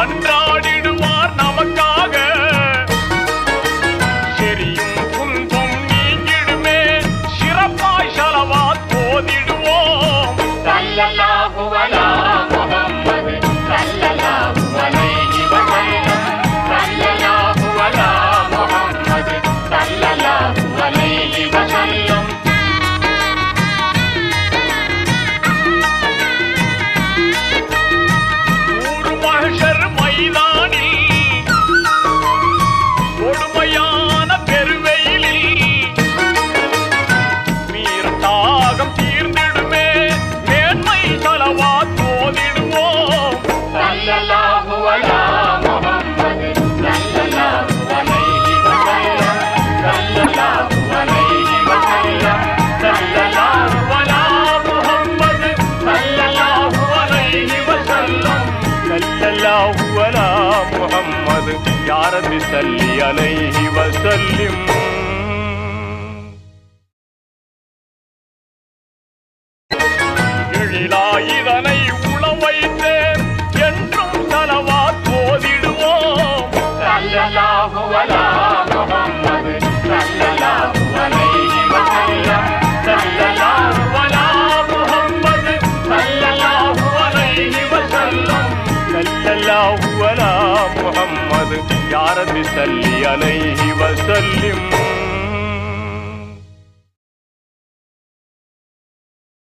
அன்றாடிடுவார் நமக்காக செரியும் துன்பம் நீங்கிடுமே சிறப்பாய் ஸலவாத் ஓதிடுவோம் ஸல்லல்லாஹு அலா முஹம்மது ஸல்லல்லாஹு அலைஹி வஸல்லம் ஸல்லல்லாஹு அலா முஹம்மது ஸல்லல்லாஹு அலைஹி வஸல்லம் கொடுமையான பெருவெயிலில் மீறத்தாகம் தீர்ந்திடுமே மேன்மை ஸலவாத் ஓதிடுவோம் ஸல்லல்லாஹு அலா முஹம்மது ஸல்லல்லாஹு அலைஹி வஸல்லம் ஸல்லல்லாஹு அலைஹி வஸல்லம் ஸல்லல்லாஹு அலா முஹம்மது ஸல்லல்லாஹு அலைஹி வஸல்லம் ஸல்லல்லாஹு அலா முஹம்மது யா ரப்பி ஸல்லி அலைஹி வஸல்லிம். எழிலாயிதனை உளவைத்தேன் என்றும் ஸலவாத் ஓதிடுவோம் ஸல்லல்லாஹு அலா முஹம்மது ஸல்லல்லாஹு அலைஹி வஸல்லம் ஸல்லல்லாஹு அலா முஹம்மது ஸல்லல்லாஹு அலைஹி வஸல்லம் ஸல்லல்லாஹு அலா முஹம்மது யா ரப்பி ஸல்லி அலைஹி வஸல்லிம்.